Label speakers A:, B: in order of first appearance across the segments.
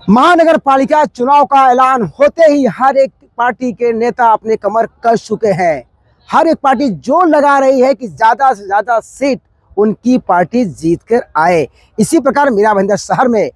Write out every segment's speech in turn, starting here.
A: महानगर पालिका चुनाव का ऐलान होते ही हर एक पार्टी के नेता अपने कमर कस चुके हैं। हर एक पार्टी जोर लगा रही है कि ज्यादा से ज्यादा सीट उनकी पार्टी जीतकर आए। इसी प्रकार मीरा भाईंदर शहर में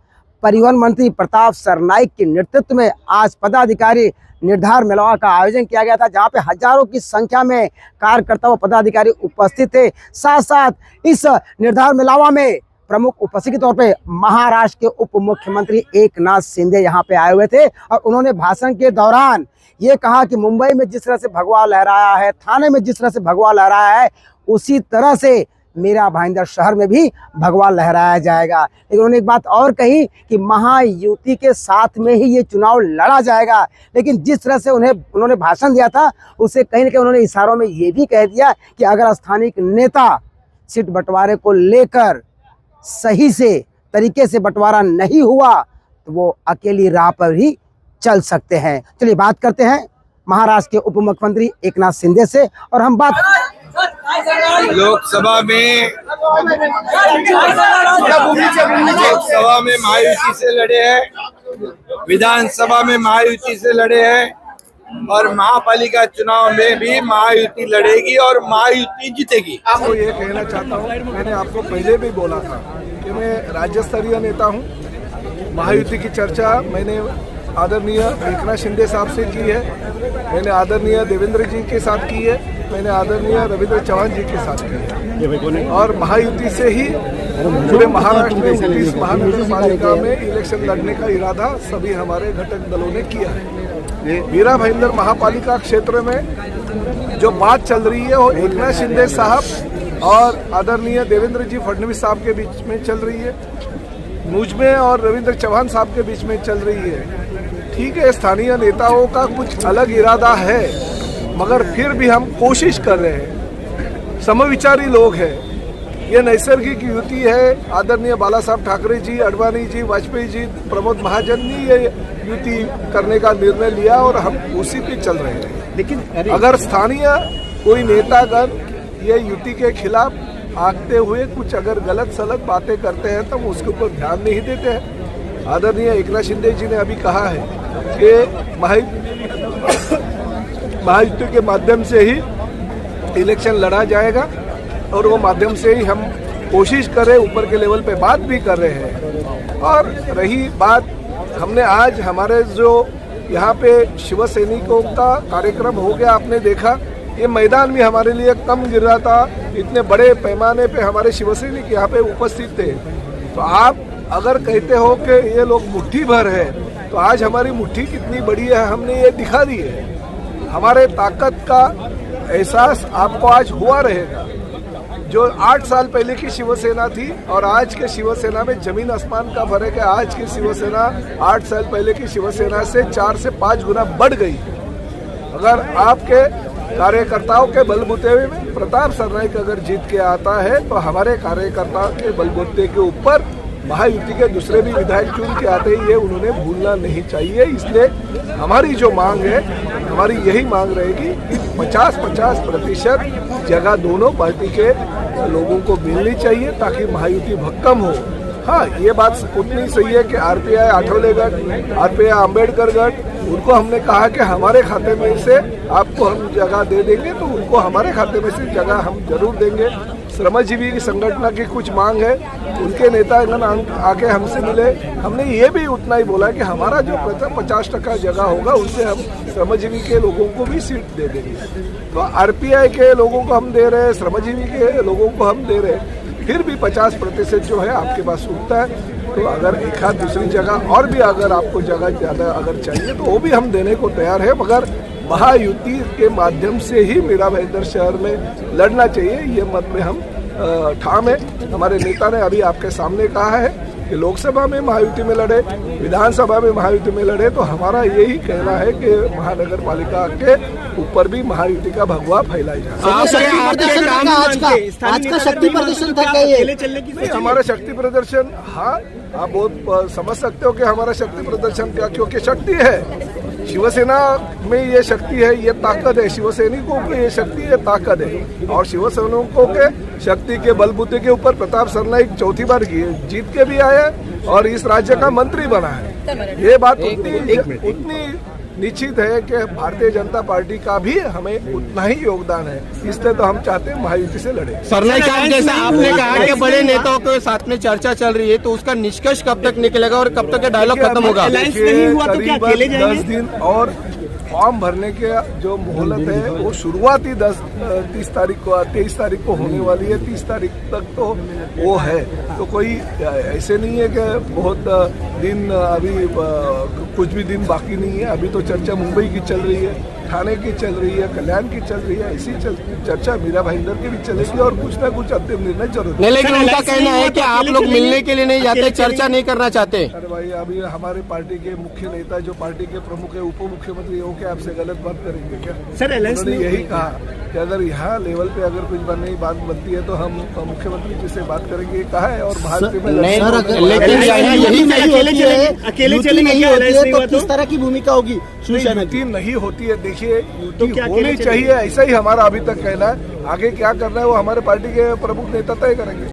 A: परिवहन मंत्री प्रताप सरनाईक के नेतृत्व में आज पदाधिकारी निर्धारण मेलवा का आयोजन किया गया था, जहां पे हजारों की संख्या में कार्यकर्ता व पदाधिकारी उपस्थित थे। साथ साथ इस निर्धारण मेलवा में प्रमुख उपस्थित के तौर पे महाराष्ट्र के उप मुख्यमंत्री एकनाथ शिंदे यहाँ पे आए हुए थे और उन्होंने भाषण के दौरान ये कहा कि मुंबई में जिस तरह से भगवा लहराया है, थाने में जिस तरह से भगवा लहराया है, उसी तरह से मीरा भाईंदर शहर में भी भगवा लहराया जाएगा। लेकिन उन्होंने एक बात और कही कि महायुति के साथ में ही ये चुनाव लड़ा जाएगा। लेकिन जिस तरह से उन्होंने भाषण दिया था, उससे कहीं ना कहीं उन्होंने इशारों में ये भी कह दिया कि अगर स्थानीय नेता सीट बंटवारे को लेकर सही से तरीके से बंटवारा नहीं हुआ तो वो अकेली राह पर ही चल सकते हैं। चलिए बात करते हैं महाराष्ट्र के उप मुख्यमंत्री एकनाथ शिंदे से और हम बात
B: लोकसभा में महायुति से लड़े हैं, विधानसभा में महायुति से लड़े हैं और महापालिका चुनाव में भी महायुति लड़ेगी और महायुति जीतेगी।
C: आपको ये कहना चाहता हूँ, मैंने आपको पहले भी बोला था कि मैं राज्य स्तरीय नेता हूँ। महायुति की चर्चा मैंने आदरणीय एकनाथ शिंदे साहब से की है, मैंने आदरणीय देवेंद्र जी के साथ की है, मैंने आदरणीय रविंद्र चौहान जी के साथ की है और महायुति से ही पूरे महाराष्ट्र में 29 महानगर पालिका में इलेक्शन लड़ने का इरादा सभी हमारे घटक दलों ने किया है। मीरा भाईंदर महापालिका क्षेत्र में जो बात चल रही है वो एकनाथ शिंदे साहब और आदरणीय देवेंद्र जी फडणवीस साहब के बीच में चल रही है, मुझ में और रविंद्र चौहान साहब के बीच में चल रही है। ठीक है, स्थानीय नेताओं का कुछ अलग इरादा है, मगर फिर भी हम कोशिश कर रहे हैं। समविचारी लोग हैं, ये नैसर्गिक युति है। आदरणीय बाला साहब ठाकरे जी, अडवाणी जी, वाजपेयी जी, प्रमोद महाजन ने ये युति करने का निर्णय लिया और हम उसी पे चल रहे हैं। लेकिन अगर स्थानीय कोई नेतागण ये युति के खिलाफ आगते हुए कुछ अगर गलत सलत बातें करते हैं तो उसके ऊपर ध्यान नहीं देते हैं। आदरणीय एकनाथ शिंदे जी ने अभी कहा है कि महायुति के माध्यम से ही इलेक्शन लड़ा जाएगा और वो माध्यम से ही हम कोशिश करें, ऊपर के लेवल पे बात भी कर रहे हैं। और रही बात, हमने आज हमारे जो यहाँ पे शिव सैनिकों का कार्यक्रम हो गया, आपने देखा ये मैदान भी हमारे लिए कम गिर रहा था, इतने बड़े पैमाने पे हमारे शिव सैनिक यहाँ पे उपस्थित थे। तो आप अगर कहते हो कि ये लोग मुट्ठी भर है, तो आज हमारी मुट्ठी कितनी बड़ी है हमने ये दिखा दी है। हमारे ताकत का एहसास आपको आज हुआ रहेगा। जो 8 साल पहले की शिवसेना थी और आज के शिवसेना में जमीन आसमान का फर्क है। आज की शिवसेना 8 साल पहले की शिवसेना से 4 से 5 गुना बढ़ गई। अगर आपके कार्यकर्ताओं के बलबूते में प्रताप सरनाईक अगर जीत के आता है तो हमारे कार्यकर्ताओं के बलबूते के ऊपर महायुति के दूसरे भी विधायक चुन के आते ही ये उन्होंने भूलना नहीं चाहिए। इसलिए हमारी जो मांग है, हमारी यही मांग रहेगी कि 50-50% जगह दोनों पार्टी के लोगों को मिलनी चाहिए ताकि महायुति भक्कम हो। हाँ, ये बात उतनी सही है कि आरपीआई आठवले गढ़, आरपीआई अम्बेडकर गढ़, उनको हमने कहा कि हमारे खाते में से आपको हम जगह दे देंगे, तो उनको हमारे खाते में से जगह हम जरूर देंगे। श्रमजीवी की संगठन की कुछ मांग है, उनके नेता आके हमसे मिले, हमने ये भी उतना ही बोला कि हमारा जो 50% जगह होगा उससे हम श्रमजीवी के लोगों को भी सीट दे देंगे। तो आरपीआई के लोगों को हम दे रहे हैं, श्रमजीवी के लोगों को हम दे रहे हैं, फिर भी 50% जो है आपके पास उठता है। तो अगर एक आध दूसरी जगह और भी अगर आपको जगह ज़्यादा अगर चाहिए तो वो भी हम देने को तैयार है, मगर महायुति के माध्यम से ही मीरा भाईंदर शहर में लड़ना चाहिए, ये मत में हम ठाम है। हमारे नेता ने अभी आपके सामने कहा है कि लोकसभा में महायुति में लड़े, विधानसभा में महायुति में लड़े, तो हमारा यही कहना है कि महानगर पालिका के ऊपर भी महायुति का भगवा फैलाई जाए।
A: आज का शक्ति प्रदर्शन था क्या ये?
C: हमारा शक्ति प्रदर्शन, हाँ आप बहुत समझ सकते हो कि हमारा शक्ति प्रदर्शन क्या, क्योंकि शक्ति है शिवसेना में, ये शक्ति है, ये ताकत है। शिवसैनिकों की ये शक्ति है, ताकत है। और शिवसैनिकों के शक्ति के बलबूते के ऊपर प्रताप सरनाईक 4थी बार जीत के भी आया और इस राज्य का मंत्री बना है। ये बात उतनी निश्चित है कि भारतीय जनता पार्टी का भी हमें उतना ही योगदान है, इसलिए तो हम चाहते हैं महायुति से लड़े।
D: सरनाईक साहब, जैसा आपने कहा कि बड़े नेताओं के साथ में चर्चा चल रही है, तो उसका निष्कर्ष कब तक निकलेगा और कब तक ये डायलॉग खत्म होगा?
C: करीबन 10 दिन और फॉर्म भरने के जो मोहलत है वो शुरुआती 23 तारीख को होने वाली है। 30 तारीख तक तो वो है, तो कोई ऐसे नहीं है कि बहुत दिन अभी कुछ भी दिन बाकी नहीं है। अभी तो चर्चा मुंबई की चल रही है, ठाणे की चल रही है, कल्याण की चल रही है, ऐसी चर्चा मीरा भाईंदर की भी चलेगी और कुछ ना कुछ अंतिम निर्णय जरूर।
D: नहीं, लेकिन उनका कहना है कि आप लोग मिलने के लिए नहीं जाते, चर्चा नहीं करना चाहते।
C: अरे भाई, अभी हमारे पार्टी के मुख्य नेता जो पार्टी के प्रमुख है, उप मुख्यमंत्री हो के आपसे गलत बात करेंगे क्या? सर, उन्होंने यही कहा कि अगर यहाँ लेवल पे अगर कुछ बनने की बात बनती है तो हम मुख्यमंत्री जी से बात करेंगे, कहा है। और भारत में
E: अकेले चले नहीं होती है तो किस तरह की भूमिका होगी शिवसेना की?
C: नहीं होती है, देखिए युति होनी चाहिए, ऐसा ही हमारा अभी तक कहना है। आगे क्या करना है वो हमारे पार्टी के प्रमुख नेता तय करेंगे।